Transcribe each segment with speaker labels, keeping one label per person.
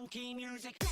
Speaker 1: funky music.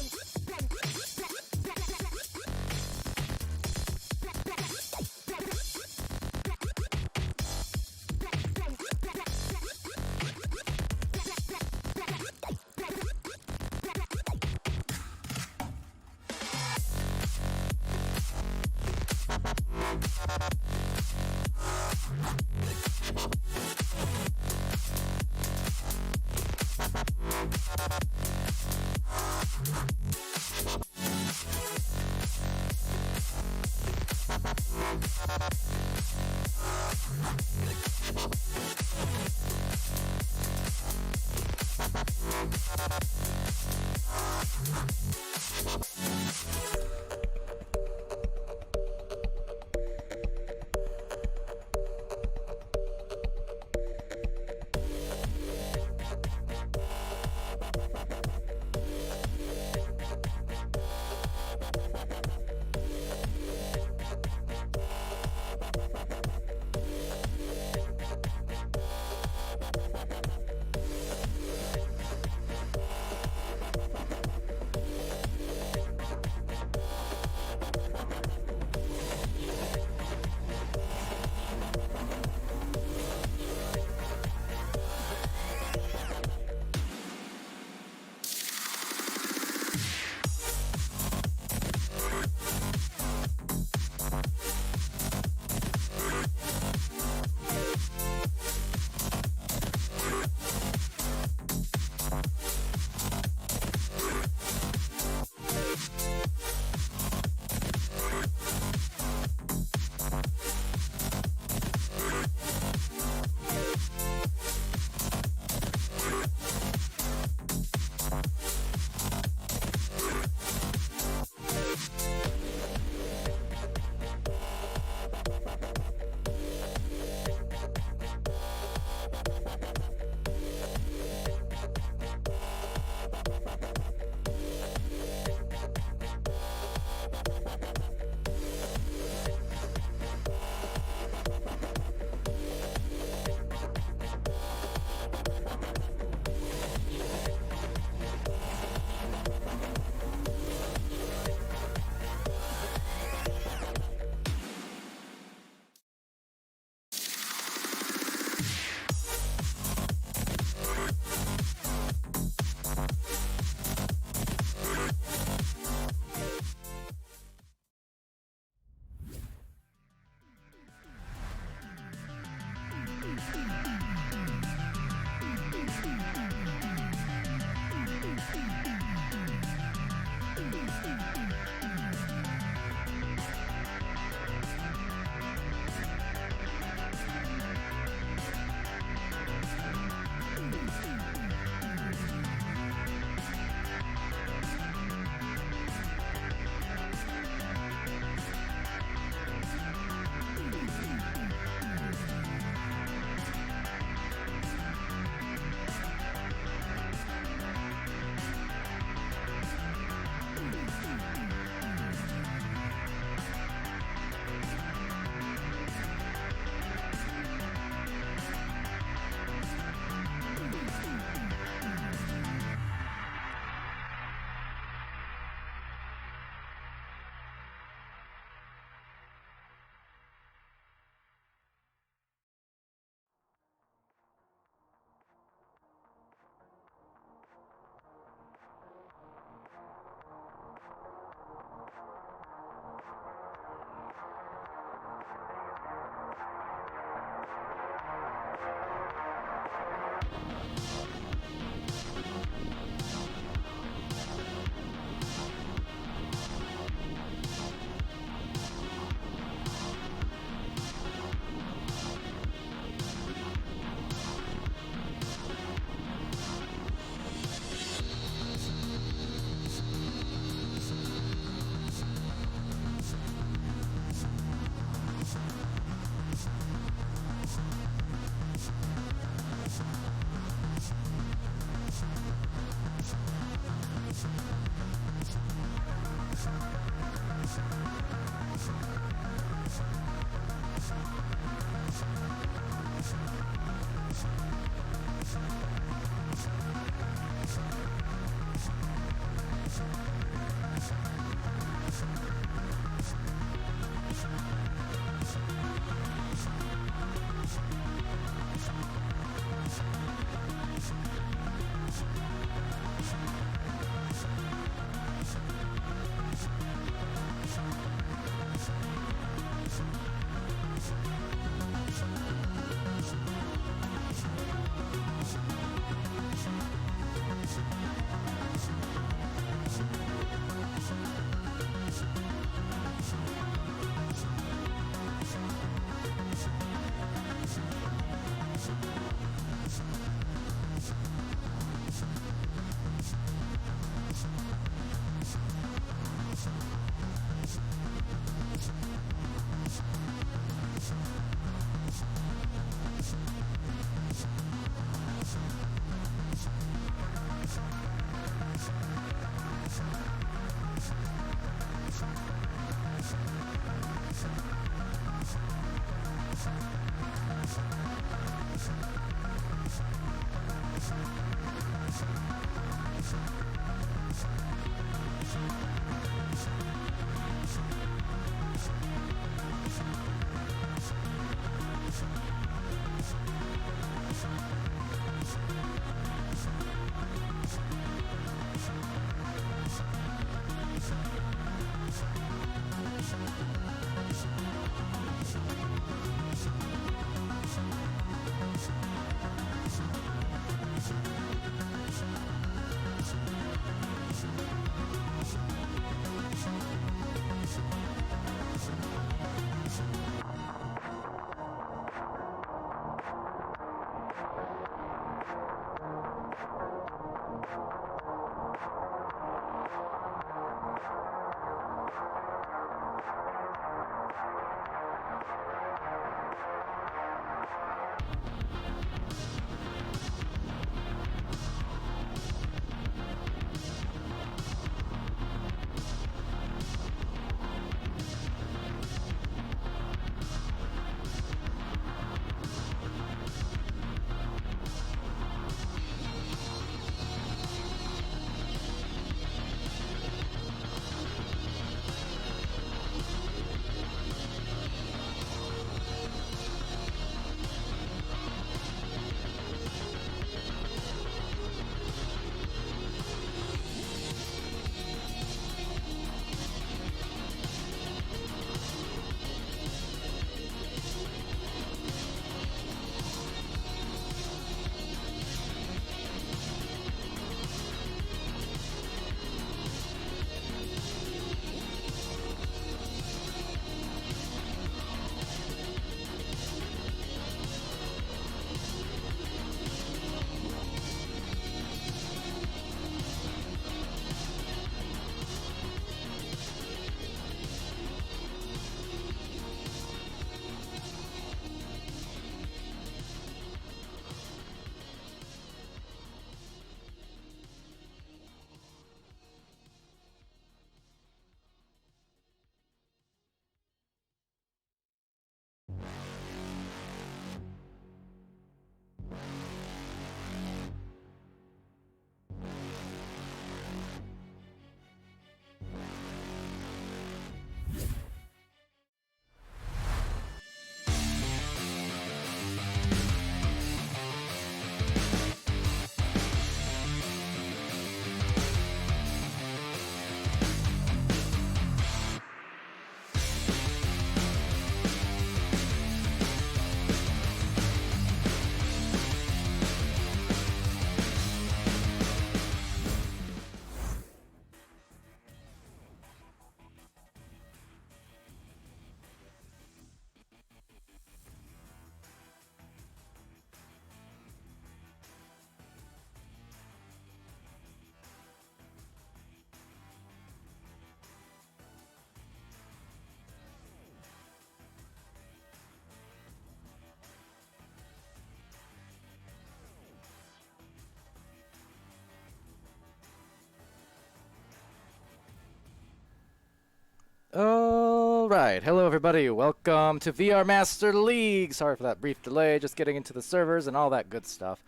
Speaker 1: Alright, hello everybody, welcome to VR Master League. Sorry for that brief delay, just getting into the servers and all that good stuff.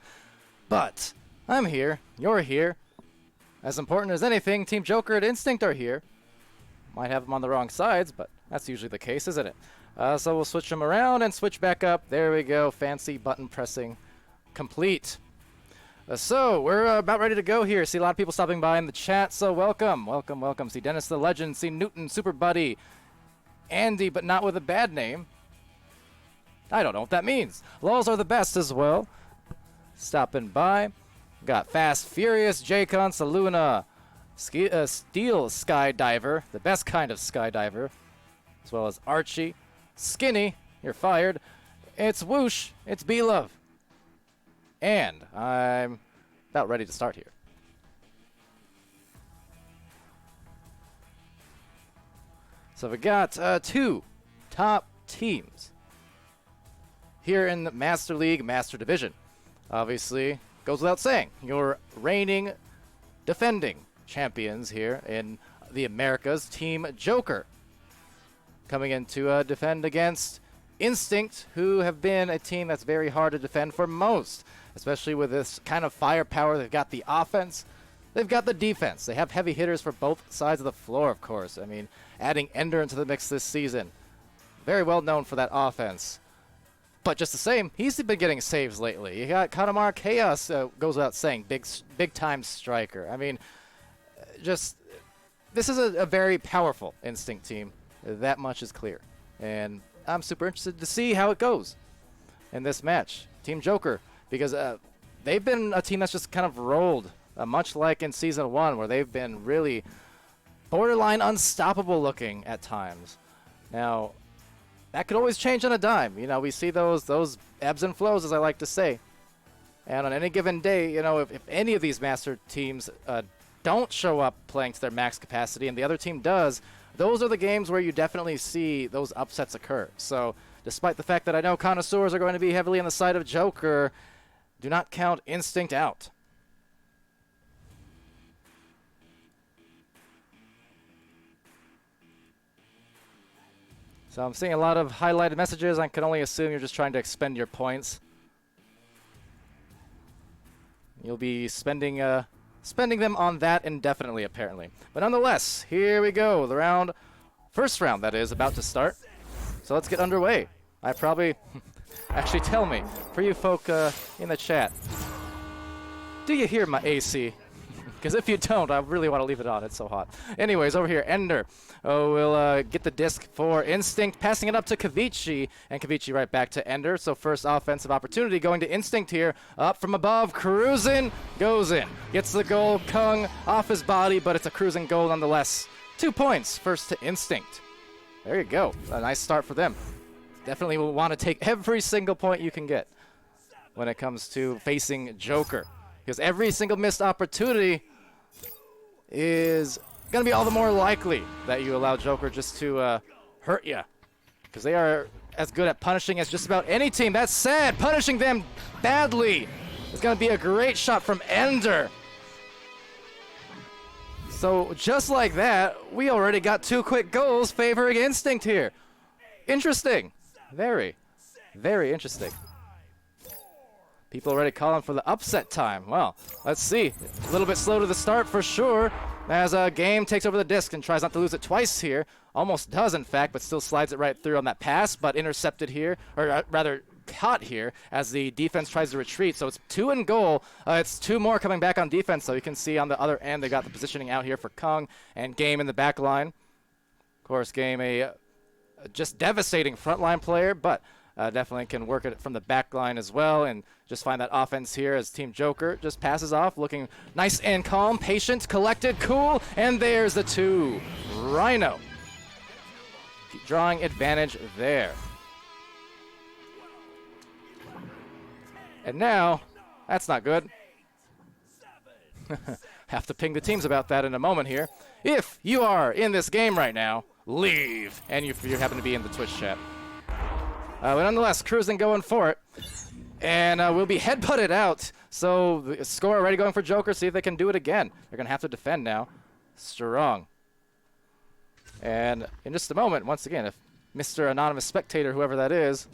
Speaker 1: But, I'm here, you're here. As important as anything, Team Jokr and Instinct are here. Might have them on the wrong sides, but that's usually the case, isn't it? So we'll switch them around and switch back up. There we go, fancy button pressing complete. So, we're about ready to go here. See a lot of people stopping by in the chat, so welcome, welcome, welcome. See Dennis the Legend, see Newton, Super Buddy, Andy, but not with a bad name. I don't know what that means. Lols are the best as well. Stopping by. Got Fast Furious, Jaycon, Saluna, Steel Skydiver, the best kind of skydiver, as well as Archie, Skinny, you're fired. It's Whoosh, it's B-Love. And I'm about ready to start here. So we got two top teams here in the Master League, Master Division. Obviously, goes without saying, your reigning, defending champions here in the Americas, Team Jokr, coming in to defend against Instinct, who have been a team that's very hard to defend for most. Especially with this kind of firepower. They've got the offense, they've got the defense. They have heavy hitters for both sides of the floor, of course. I mean, adding Ender into the mix this season. Very well known for that offense. But just the same, he's been getting saves lately. You got Kanamar Chaos, goes without saying, big time striker. I mean, just, this is a very powerful Instinct team. That much is clear. And I'm super interested to see how it goes in this match. Team Jokr. Because they've been a team that's just kind of rolled, much like in Season 1, where they've been really borderline unstoppable looking at times. Now, that could always change on a dime. You know, we see those ebbs and flows, as I like to say. And on any given day, you know, if any of these master teams don't show up playing to their max capacity and the other team does, those are the games where you definitely see those upsets occur. So, despite the fact that I know connoisseurs are going to be heavily on the side of Jokr, do not count Instinct out. So I'm seeing a lot of highlighted messages. I can only assume you're just trying to expend your points. You'll be spending them on that indefinitely, apparently. But nonetheless, here we go. The first round, that is, about to start. So let's get underway. I probably... Actually, tell me, for you folk in the chat, do you hear my AC? Because if you don't, I really want to leave it on. It's so hot. Anyways, over here, Ender will get the disc for Instinct, passing it up to Kavichi, and Kavichi right back to Ender. So first offensive opportunity going to Instinct here. Up from above, cruising, goes in. Gets the goal, Kung off his body, but it's a cruising goal nonetheless. 2 points, first to Instinct. There you go. A nice start for them. Definitely will want to take every single point you can get when it comes to facing Jokr. Because every single missed opportunity is going to be all the more likely that you allow Jokr just to hurt you. Because they are as good at punishing as just about any team. That said, punishing them badly is going to be a great shot from Ender. So just like that, we already got 2 quick goals favoring Instinct here. Interesting. Very, very interesting. People already calling for the upset time. Well, let's see. A little bit slow to the start for sure, as Game takes over the disc and tries not to lose it twice here. Almost does, in fact, but still slides it right through on that pass, but intercepted here, or rather caught here, as the defense tries to retreat. So it's 2 in goal. It's 2 more coming back on defense, so you can see on the other end they got the positioning out here for Kung and Game in the back line. Of course, Game a just devastating frontline player, but definitely can work it from the back line as well and just find that offense here as Team Jokr just passes off, looking nice and calm, patient, collected, cool, and there's the 2. Rhino drawing advantage there. And now, that's not good. Have to ping the teams about that in a moment here. If you are in this game right now, leave, and you happen to be in the Twitch chat. But nonetheless, cruising going for it. And we'll be headbutted out. So the score already going for Jokr. See if they can do it again. They're going to have to defend now. Strong. And in just a moment, once again, if Mr. Anonymous Spectator, whoever that is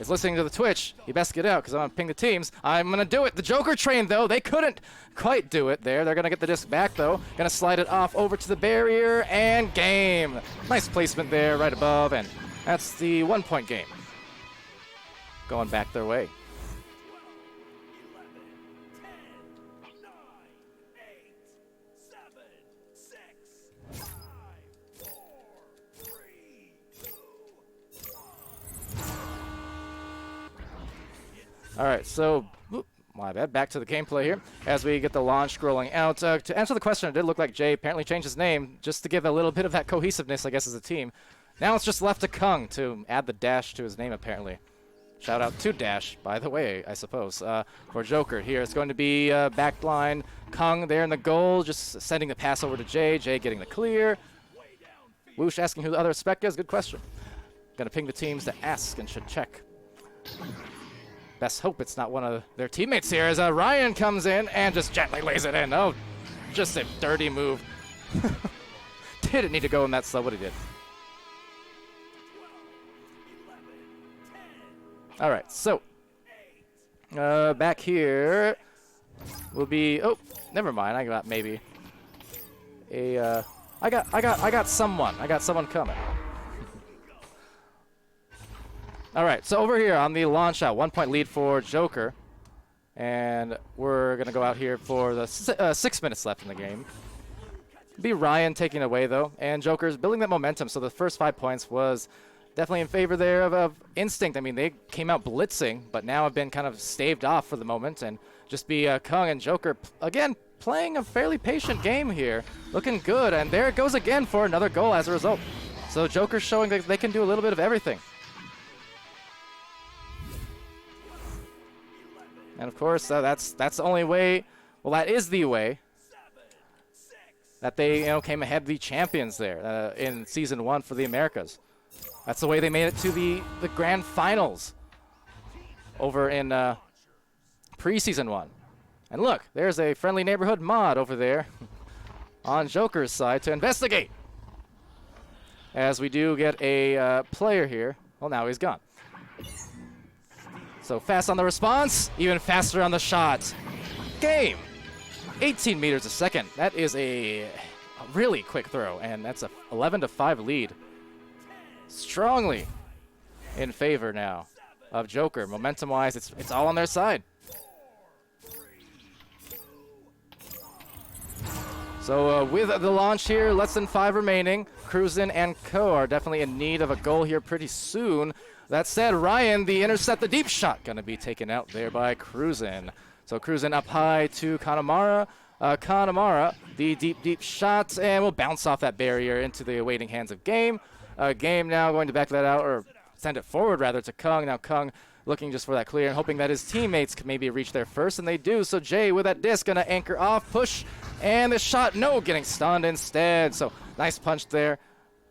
Speaker 1: listening to the Twitch, you best get out because I'm going to ping the teams. I'm going to do it. The Jokr train, though, they couldn't quite do it there. They're going to get the disc back, though. Going to slide it off over to the barrier, and game. Nice placement there right above, and that's the 1-point game. Going back their way. All right, so my bad. Back to the gameplay here as we get the launch scrolling out. To answer the question, it did look like Jay apparently changed his name just to give a little bit of that cohesiveness, I guess, as a team. Now it's just left to Kung to add the dash to his name, apparently. Shout out to Dash, by the way, I suppose, for Jokr here. It's going to be backline Kung there in the goal, just sending the pass over to Jay. Jay getting the clear. Whoosh asking who the other spec is. Good question. Going to ping the teams to ask and should check. Best hope it's not one of their teammates here as Ryan comes in and just gently lays it in. Oh, just a dirty move. Didn't need to go in that slow, but he did. All right, so back here will be. Oh, never mind. I got maybe a. I got someone. I got someone coming. All right, so over here on the launch out, 1-point lead for Jokr. And we're going to go out here for the 6 minutes left in the game. Be Ryan taking away, though. And Jokr's building that momentum, so the first 5 points was definitely in favor there of Instinct. I mean, they came out blitzing, but now have been kind of staved off for the moment. And just be Kung and Jokr, again, playing a fairly patient game here. Looking good, and there it goes again for another goal as a result. So Jokr's showing that they can do a little bit of everything. And of course, that's the only way. Well, that is the way that they came ahead of the champions there in Season 1 for the Americas. That's the way they made it to the grand finals over in pre-Season 1. And look, there's a friendly neighborhood mod over there on Jokr's side to investigate. As we do get a player here. Well, now he's gone. So fast on the response, even faster on the shot. Game! 18 meters a second. That is a really quick throw, and that's a 11-5 lead. Strongly in favor now of Jokr. Momentum-wise, it's all on their side. So with the launch here, less than 5 remaining. Cruisin' and Co. are definitely in need of a goal here pretty soon. That said, Ryan, the intercept, the deep shot, going to be taken out there by Cruisin'. So Cruisin' up high to Kanamara. Kanamara, the deep shot, and will bounce off that barrier into the awaiting hands of Game. Game now going to back that out, or send it forward, rather, to Kung. Now Kung looking just for that clear and hoping that his teammates could maybe reach there first, and they do. So Jay with that disc going to anchor off, push, and the shot, no, getting stunned instead. So nice punch there.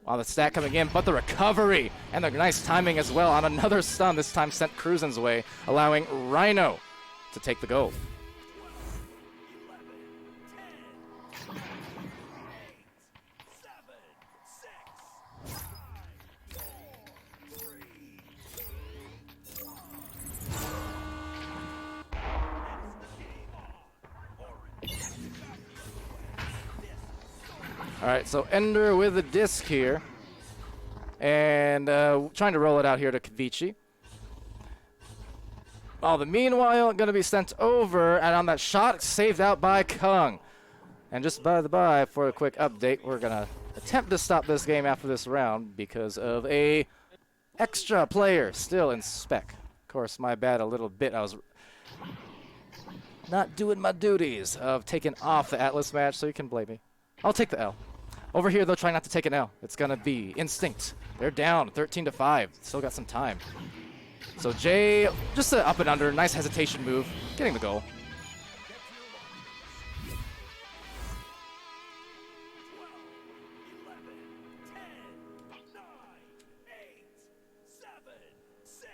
Speaker 1: On the stack coming in, but the recovery and the nice timing as well on another stun, this time sent Cruisin's way, allowing Rhino to take the goal. All right, so Ender with the disc here. And trying to roll it out here to Kavici. Oh, the meanwhile, going to be sent over. And on that shot, saved out by Kung. And just by the by, for a quick update, we're going to attempt to stop this game after this round because of a extra player still in spec. Of course, my bad a little bit. I was not doing my duties of taking off the Atlas match, so you can blame me. I'll take the L. Over here, though, try not to take an L. It's going to be Instinct. They're down 13-5. Still got some time. So Jay, just an up and under. Nice hesitation move. Getting the goal.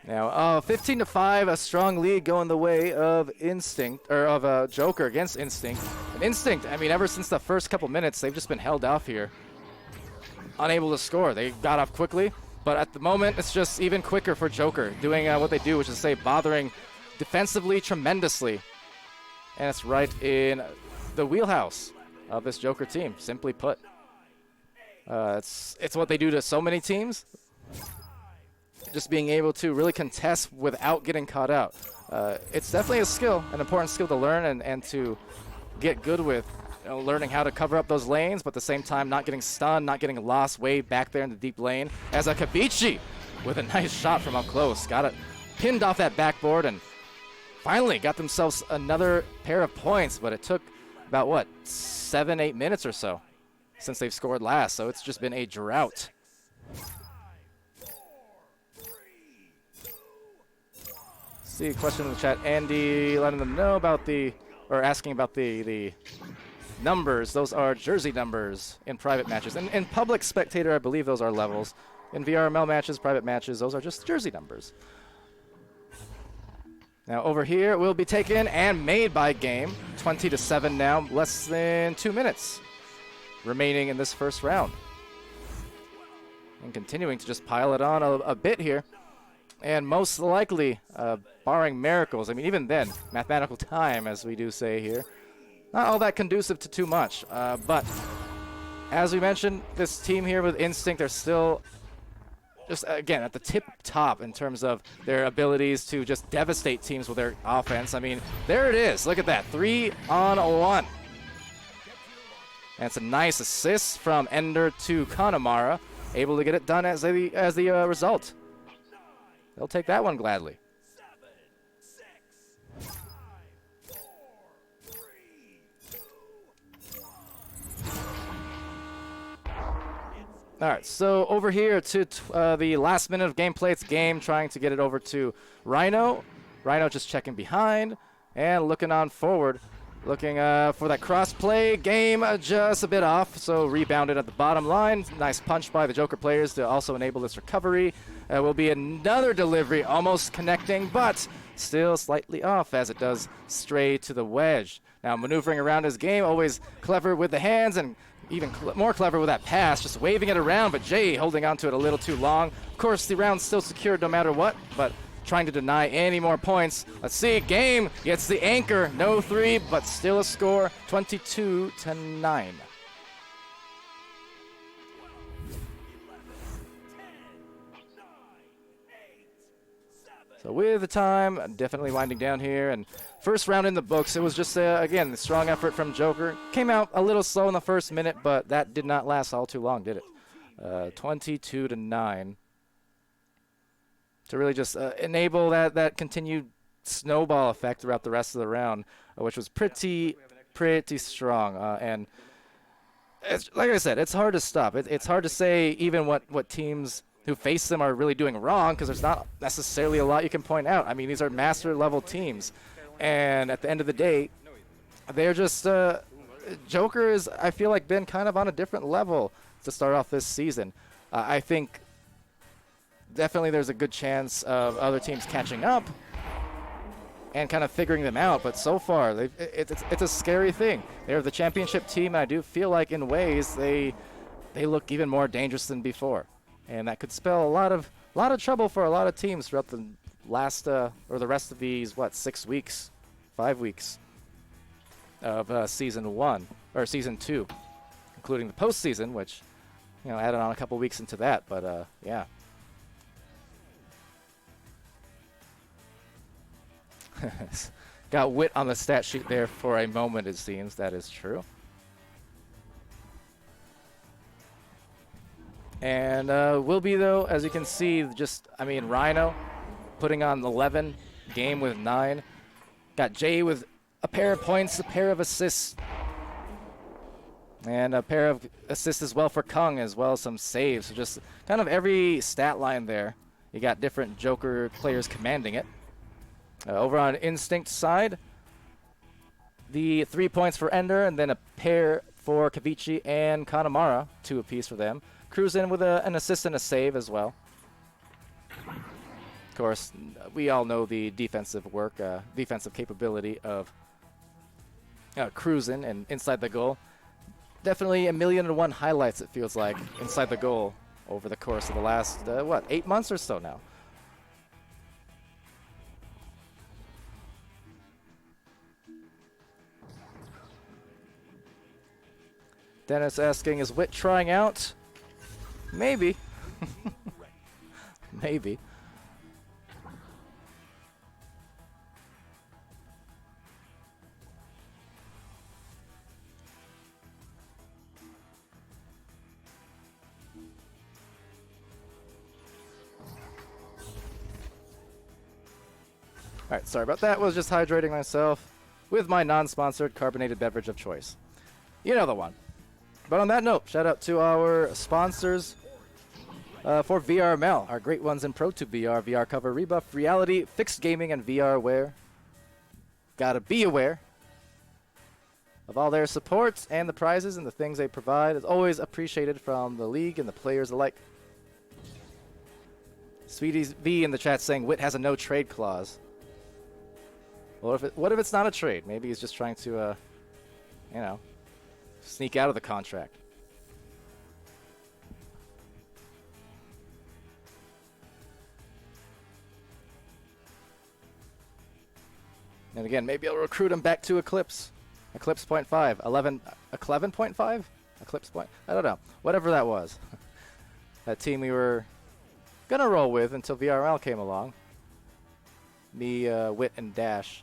Speaker 1: Now, 15-5, a strong lead going the way of Instinct, or of Jokr against Instinct. And Instinct, I mean, ever since the first couple minutes, they've just been held off here. unable to score. They got off quickly, but at the moment, it's just even quicker for Jokr, doing what they do, which is bothering defensively tremendously. And it's right in the wheelhouse of this Jokr team, simply put. It's what they do to so many teams. Just being able to really contest without getting caught out. It's definitely a skill, an important skill to learn and to get good with. Learning how to cover up those lanes, but at the same time not getting stunned, not getting lost way back there in the deep lane. As a Kavichi with a nice shot from up close. Got it pinned off that backboard and finally got themselves another pair of points, but it took about, what, 7-8 minutes or so since they've scored last, so it's just been a drought. See a question in the chat. Andy letting them know about or asking about the numbers. Those are jersey numbers in private matches. And in public spectator, I believe those are levels. In VRML matches, private matches, those are just jersey numbers. Now over here, will be taken and made by game. 20-7 now, less than 2 minutes remaining in this first round. And continuing to just pile it on a bit here. And most likely, barring miracles, I mean, even then, mathematical time, as we do say here, not all that conducive to too much. But as we mentioned, this team here with Instinct, they're still just, again, at the tip top in terms of their abilities to just devastate teams with their offense. I mean, there it is. Look at that. 3-on-1. And it's a nice assist from Ender to Kanemaru, able to get it done as the result. They'll take that one gladly. All right, so over here to the last minute of gameplay. It's game trying to get it over to Rhino. Rhino just checking behind and looking on forward. Looking for that cross play. Game just a bit off, so rebounded at the bottom line. Nice punch by the Jokr players to also enable this recovery. Will be another delivery, almost connecting, but still slightly off as it does stray to the wedge. Now maneuvering around his game, always clever with the hands and even more clever with that pass, just waving it around, but Jay holding onto it a little too long. Of course, the round's still secured no matter what, but trying to deny any more points. Let's see, game gets the anchor. No three, but still a score, 22-9. So with the time, definitely winding down here, and first round in the books. It was just, again, the strong effort from Jokr. Came out a little slow in the first minute, but that did not last all too long, did it? 22-9. To really just enable that continued snowball effect throughout the rest of the round, which was pretty strong. And it's, like I said, it's hard to stop. It's hard to say even what teams who face them are really doing wrong, because there's not necessarily a lot you can point out. I mean, these are master-level teams. And at the end of the day, they're just Jokr is, I feel like, been kind of on a different level to start off this season. I think definitely there's a good chance of other teams catching up and kind of figuring them out, but so far it's a scary thing. They're the championship team, and I do feel like in ways they look even more dangerous than before, and that could spell a lot of trouble for a lot of teams throughout the last or the rest of these 5 weeks of season 1 or season 2, including the postseason, which added on a couple weeks into that, but yeah. Got wit on the stat sheet there for a moment, it seems. That is true. And will be, though, as you can see, Rhino putting on 11, game with 9. Got Jay with a pair of points, a pair of assists, and a pair of assists as well for Kung, as well as some saves. So just kind of every stat line there. You got different Jokr players commanding it. Over on Instinct side, the 3 points for Ender, and then a pair for Kavichi and Kanemaru, 2 apiece for them. Cruise in with an assist and a save as well. Of course, we all know the defensive work, defensive capability of Cruisin' and inside the goal. definitely 1,000,001 highlights, it feels like, inside the goal over the course of the last, what, 8 months or so now. Dennis asking, is Wit trying out? Maybe. Maybe. Alright, sorry about that. Was just hydrating myself with my non-sponsored carbonated beverage of choice. You know the one. But on that note, shout out to our sponsors for VRML, our great ones in ProTube VR, VR Cover, Rebuff, Reality, Fixed Gaming, and VR Wear. Gotta be aware of all their support and the prizes and the things they provide. It's always appreciated from the league and the players alike. Sweeties V in the chat saying Wit has a no trade clause. Well, what if it's not a trade? Maybe he's just trying to, you know, sneak out of the contract. And again, maybe I'll recruit him back to Eclipse. Eclipse 0.5. 11.5? Eclipse point? I don't know. Whatever that was. That team we were going to roll with until VRML came along. Me, Wit, and Dash.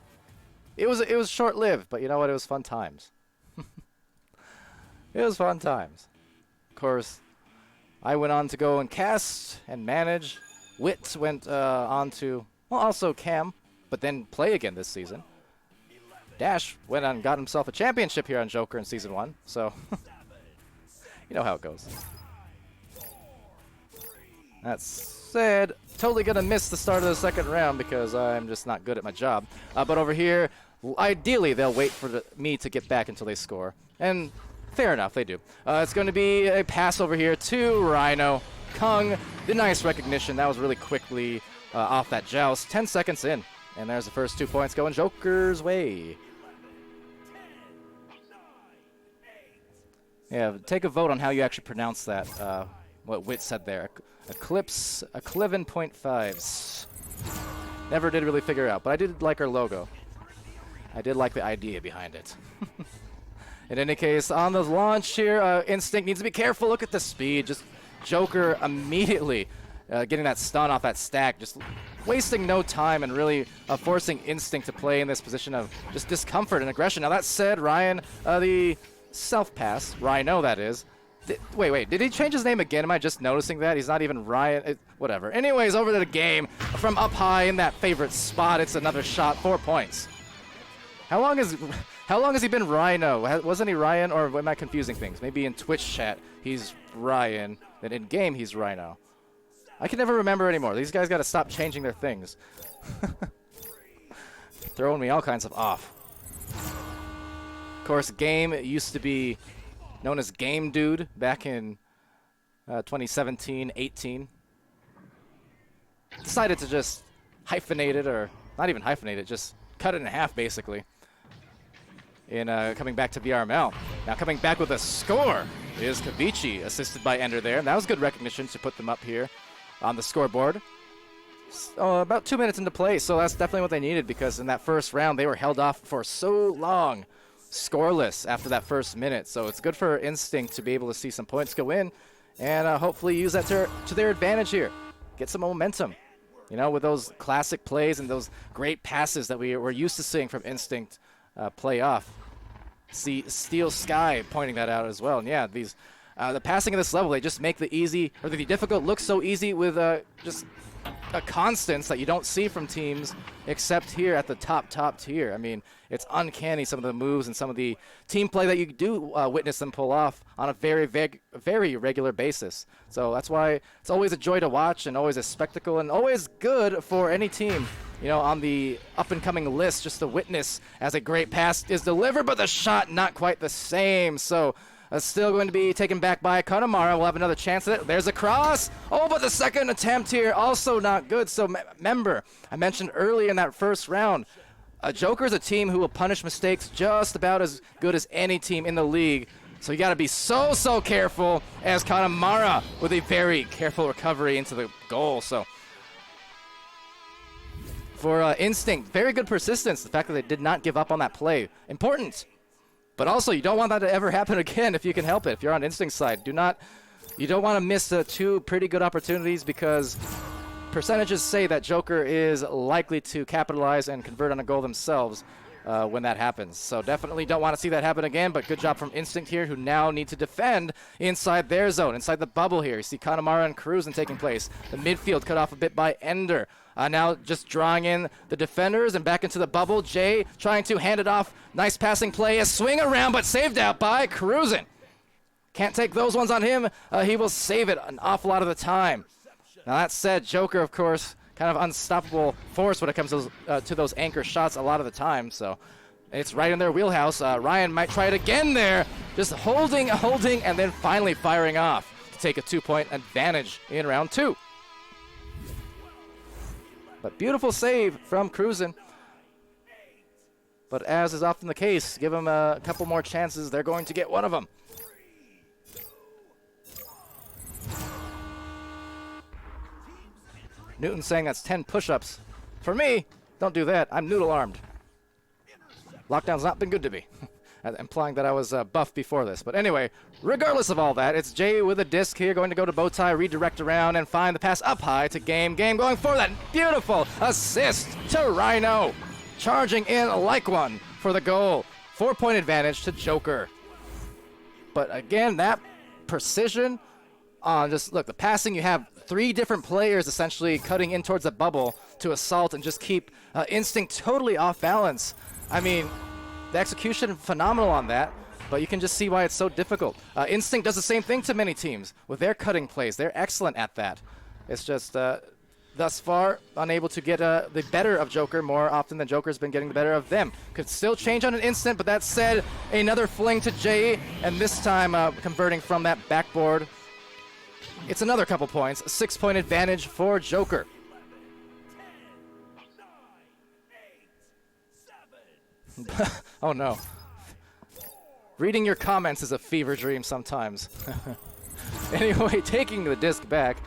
Speaker 1: It was short-lived, but you know what? It was fun times. It was fun times. Of course, I went on to go and cast and manage. Wit went on to, well, also cam, but then play again this season. Dash went on and got himself a championship here on Jokr in Season 1, so you know how it goes. That said, totally going to miss the start of the second round because I'm just not good at my job. But over here, ideally, they'll wait for me to get back until they score. And fair enough, they do. It's going to be a pass over here to Rhino. Kung, the nice recognition. That was really quickly off that joust. 10 seconds in. And there's the first 2 points going Jokr's way. Yeah, take a vote on how you actually pronounce that, what Wit said there. Eclipse, Ecliven 0.5s. Never did really figure it out, but I did like our logo. I did like the idea behind it. In any case, on the launch here, Instinct needs to be careful. Look at the speed. Just Jokr immediately getting that stun off that stack, just wasting no time and really forcing Instinct to play in this position of just discomfort and aggression. Now, that said, Ryan, the self-pass, Rhino, that is. Wait, did he change his name again? Am I just noticing that? He's not even Ryan. Whatever. Anyways, over to the game. From up high in that favorite spot, it's another shot. 4 points. How long has he been Rhino? Wasn't he Ryan, or am I confusing things? Maybe in Twitch chat he's Ryan, then in game he's Rhino. I can never remember anymore. These guys got to stop changing their things. Throwing me all kinds of off. Of course, Game used to be known as Game Dude back in 2017-18. Decided to just hyphenate it, or not even hyphenate it, just cut it in half basically. In coming back to VRML. Now coming back with a score is Kavichi, assisted by Ender there. And that was good recognition to put them up here on the scoreboard. About 2 minutes into play, so that's definitely what they needed, because in that first round they were held off for so long, scoreless after that first minute. So it's good for Instinct to be able to see some points go in and hopefully use that to their advantage here. Get some momentum, you know, with those classic plays and those great passes that we're used to seeing from Instinct play off. See Steel Sky pointing that out as well. And yeah, these the passing at this level, they just make the easy or the difficult look so easy with just a constants that you don't see from teams except here at the top tier. I mean, it's uncanny, some of the moves and some of the team play that you do witness them pull off on a very regular basis. So that's why it's always a joy to watch and always a spectacle and always good for any team, you know, on the up-and-coming list, just to witness as a great pass is delivered, but the shot not quite the same. So still going to be taken back by Connemara. We'll have another chance at it. There's a cross. Oh, but the second attempt here also not good. So remember, I mentioned earlier in that first round, Jokr is a team who will punish mistakes just about as good as any team in the league. So you got to be so careful, as Kanamara with a very careful recovery into the goal. So for Instinct, very good persistence. The fact that they did not give up on that play, important. But also, you don't want that to ever happen again if you can help it. If you're on Instinct's side, you don't want to miss two pretty good opportunities, because percentages say that Jokr is likely to capitalize and convert on a goal themselves when that happens. So definitely don't want to see that happen again, but good job from Instinct here, who now need to defend inside their zone, inside the bubble here. You see Kanamara and Cruzen taking place. The midfield cut off a bit by Ender. Now just drawing in the defenders and back into the bubble. Jay trying to hand it off. Nice passing play. A swing around, but saved out by Cruzen. Can't take those ones on him. He will save it an awful lot of the time. Now that said, Jokr, of course, kind of unstoppable force when it comes to those anchor shots a lot of the time. So it's right in their wheelhouse. Ryan might try it again there. Just holding, and then finally firing off to take a 2-point advantage in round 2. But beautiful save from Cruzen. But as is often the case, give them a couple more chances, they're going to get one of them. Newton saying that's 10 push-ups. For me, don't do that. I'm noodle-armed. Lockdown's not been good to me. Implying that I was buff before this. But anyway, regardless of all that, it's Jay with a disc here, going to go to Bowtie, redirect around, and find the pass up high to Game. Game going for that beautiful assist to Rhino. Charging in like one for the goal. 4-point advantage to Jokr. But again, that precision on just, look, the passing, you have 3 different players essentially cutting in towards the bubble to assault and just keep Instinct totally off balance. I mean, the execution, phenomenal on that, but you can just see why it's so difficult. Instinct does the same thing to many teams with their cutting plays. They're excellent at that. It's just, thus far, unable to get the better of Jokr more often than Joker's been getting the better of them. Could still change on an instant, but that said, another fling to Jay, and this time converting from that backboard. It's another couple points. A 6-point advantage for Jokr. Oh no. Reading your comments is a fever dream sometimes. Anyway, taking the disc back.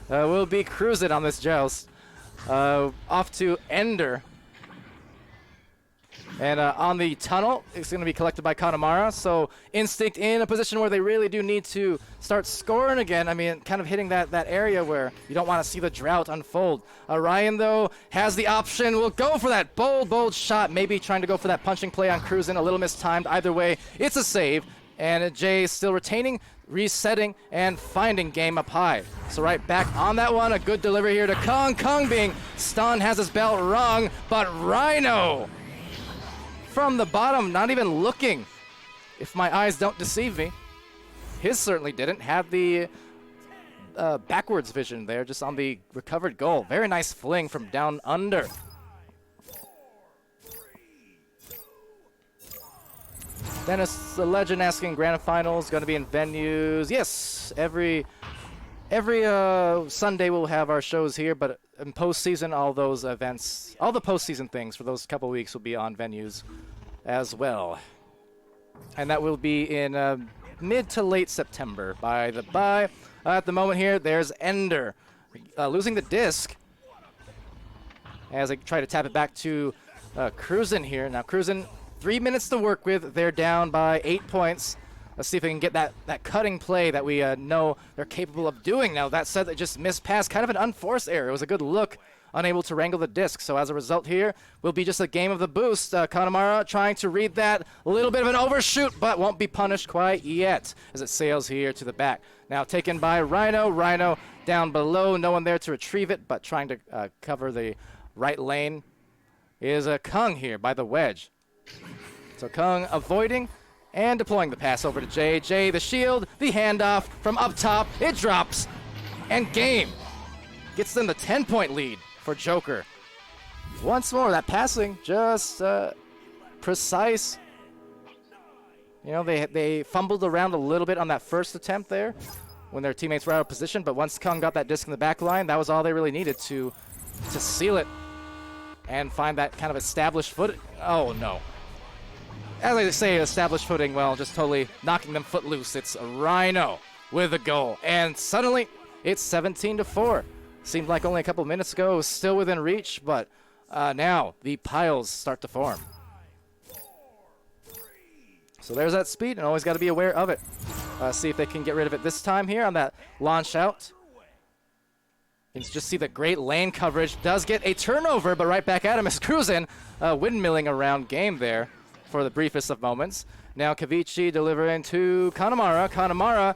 Speaker 1: We'll be cruising on this joust. Off to Ender. And on the tunnel, it's going to be collected by Kanamara. So Instinct in a position where they really do need to start scoring again. I mean, kind of hitting that area where you don't want to see the drought unfold. Ryan, though, has the option. Will go for that bold shot. Maybe trying to go for that punching play on Cruzen. A little mistimed. Either way, it's a save. And Jay still retaining, resetting, and finding Game up high. So right back on that one. A good delivery here to Kong. Kong being stunned, has his belt rung. But Rhino from the bottom, not even looking, if my eyes don't deceive me. His certainly didn't. Have the backwards vision there, just on the recovered goal. Very nice fling from down under. Dennis the Legend asking, Grand Finals going to be in venues? Yes, every Sunday we'll have our shows here, but in postseason, all those events, all the postseason things for those couple weeks will be on venues as well. And that will be in mid to late September. By the by, at the moment here, there's Ender losing the disc as I try to tap it back to Cruzen here. Now Cruzen, 3 minutes to work with. They're down by 8 points. Let's see if we can get that cutting play that we know they're capable of doing. Now, that said, they just missed pass. Kind of an unforced error. It was a good look, unable to wrangle the disc. So as a result here, will be just a game of the boost. Kanamara trying to read that. A little bit of an overshoot, but won't be punished quite yet as it sails here to the back. Now taken by Rhino. Rhino down below. No one there to retrieve it, but trying to cover the right lane is Kung here by the wedge. So Kung avoiding and deploying the pass over to Jay. Jay, the shield, the handoff from up top. It drops. And Game gets them the 10-point lead for Jokr. Once more, that passing just precise. You know, they fumbled around a little bit on that first attempt there when their teammates were out of position, but once Kung got that disc in the back line, that was all they really needed to seal it and find that kind of established foot. Oh, no. as I say, established footing, well, just totally knocking them footloose. It's Rhino with a goal. And suddenly, it's 17-4. Seemed like only a couple minutes ago it was still within reach, but now the piles start to form. So there's that speed, and always got to be aware of it. See if they can get rid of it this time here on that launch out. You can just see the great lane coverage. Does get a turnover, but right back at him is Cruzen, windmilling around game there for the briefest of moments. Now Kavichi delivering to Connemara. Connemara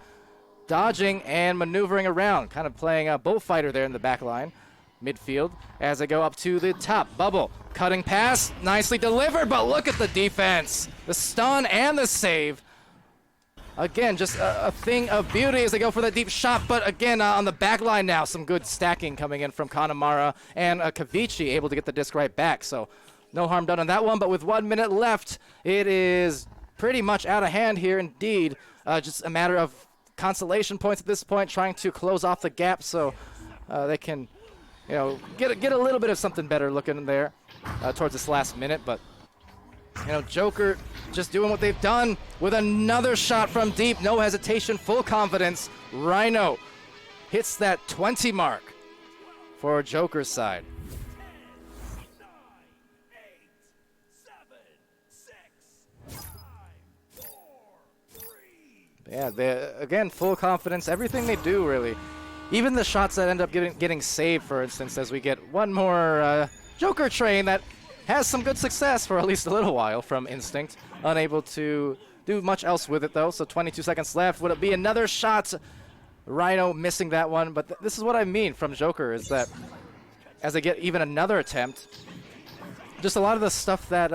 Speaker 1: dodging and maneuvering around, kind of playing a bullfighter there in the back line. Midfield as they go up to the top. Bubble, cutting pass, nicely delivered, but look at the defense. The stun and the save. Again, just a thing of beauty as they go for that deep shot, but again, on the back line now, some good stacking coming in from Connemara, and Kavichi able to get the disc right back, so no harm done on that one, but with 1 minute left, it is pretty much out of hand here indeed. Just a matter of consolation points at this point, trying to close off the gap so they can, you know, get a little bit of something better looking there towards this last minute, but you know, Jokr just doing what they've done with another shot from deep. No hesitation, full confidence. Rhino hits that 20 mark for Jokr's side.
Speaker 2: 10, 9, 8, 7, 6, 5, 4, 3.
Speaker 1: Yeah, again, full confidence. Everything they do, really. Even the shots that end up getting saved, for instance, as we get one more Jokr train that has some good success for at least a little while from Instinct. Unable to do much else with it, though, so 22 seconds left. Would it be another shot? Rhino missing that one, but this is what I mean from Jokr, is that as they get even another attempt, just a lot of the stuff that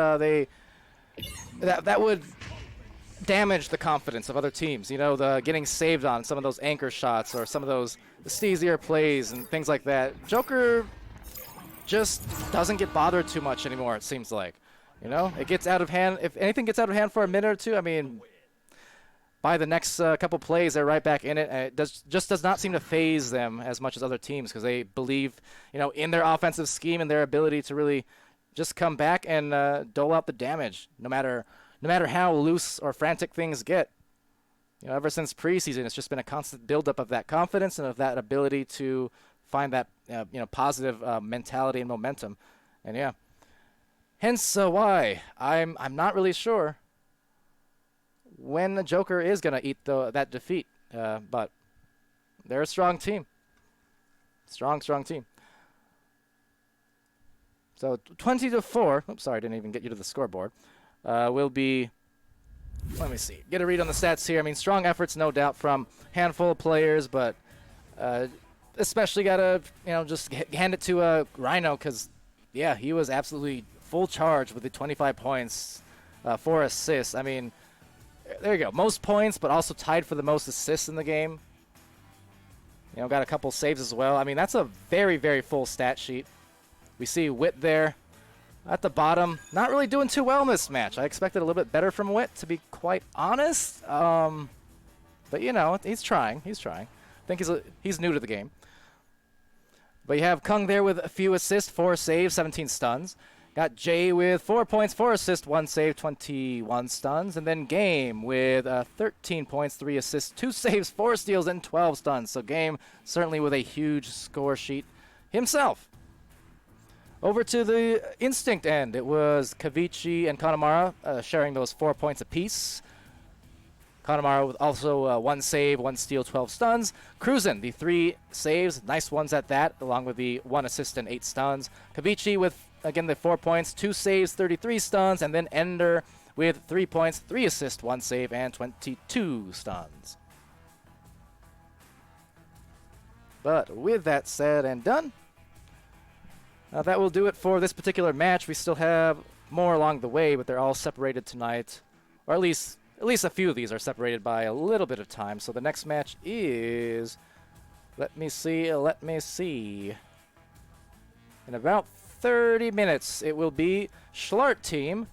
Speaker 1: that would damage the confidence of other teams. You know, the getting saved on some of those anchor shots or some of those steezier plays and things like that. Jokr just doesn't get bothered too much anymore, it seems like. You know, it gets out of hand. If anything gets out of hand for a minute or two, I mean, by the next couple plays, they're right back in it. And it just does not seem to phase them as much as other teams because they believe, you know, in their offensive scheme and their ability to really just come back and dole out the damage, no matter how loose or frantic things get. You know, ever since preseason, it's just been a constant buildup of that confidence and of that ability to find that you know, positive mentality and momentum, and yeah, hence why I'm not really sure when the Jokr is gonna eat that defeat, but they're a strong team, strong team. So 20-4. Oops, sorry, I didn't even get you to the scoreboard. Will be. Let me see. Get a read on the stats here. I mean, strong efforts, no doubt, from handful of players, but. Especially gotta, you know, just hand it to Rhino because, yeah, he was absolutely full charge with the 25 points, 4 assists. I mean, there you go. Most points, but also tied for the most assists in the game. You know, got a couple saves as well. I mean, that's a very, very full stat sheet. We see Witt there at the bottom. Not really doing too well in this match. I expected a little bit better from Witt, to be quite honest. But, you know, he's trying. He's trying. I think he's new to the game. But you have Kung there with a few assists, 4 saves, 17 stuns. Got Jay with 4 points, 4 assists, 1 save, 21 stuns. And then Game with 13 points, 3 assists, 2 saves, 4 steals, and 12 stuns. So Game certainly with a huge score sheet himself. Over to the Instinct end. It was Kavichi and Connemara sharing those 4 points apiece. Connemara with also 1 save, 1 steal, 12 stuns. Cruzen, the 3 saves, nice ones at that, along with the 1 assist and 8 stuns. Kavichi with, again, the 4 points, 2 saves, 33 stuns. And then Ender with 3 points, 3 assists, 1 save, and 22 stuns. But with that said and done, that will do it for this particular match. We still have more along the way, but they're all separated tonight, or at least a few of these are separated by a little bit of time. So the next match is, let me see. In about 30 minutes, it will be Schlart team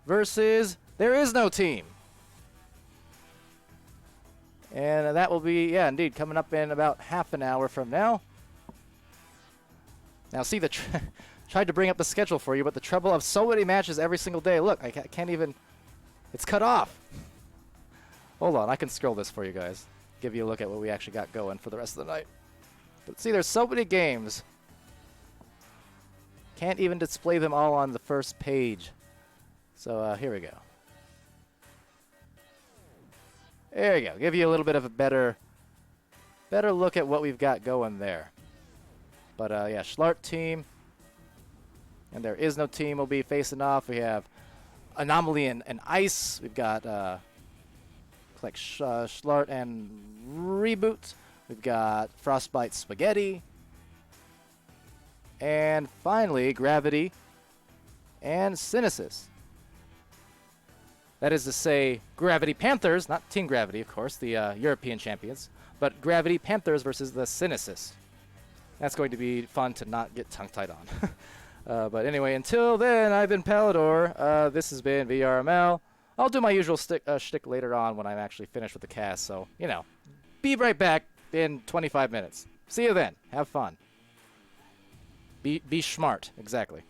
Speaker 1: versus There Is No Team. And that will be, yeah, indeed, coming up in about half an hour from now. Now, see, tried to bring up the schedule for you, but the trouble of so many matches every single day. Look, I can't even It's cut off. Hold on, I can scroll this for you guys. Give you a look at what we actually got going for the rest of the night. But see, there's so many games. Can't even display them all on the first page. So here we go. There you go. Give you a little bit of a better look at what we've got going there. But yeah, Schlart team. And there is no team will be facing off. We have Anomaly and Ice. We've got like Schlart and Reboot. We've got Frostbite Spaghetti. And finally, Gravity and Synesis. That is to say, Gravity Panthers, not Team Gravity, of course, the European champions, but Gravity Panthers versus the Synesis. That's going to be fun to not get tongue-tied on. But anyway, until then, I've been Palidore. This has been VRML. I'll do my usual shtick later on when I'm actually finished with the cast, so, you know, be right back in 25 minutes. See you then. Have fun. Be smart. Exactly.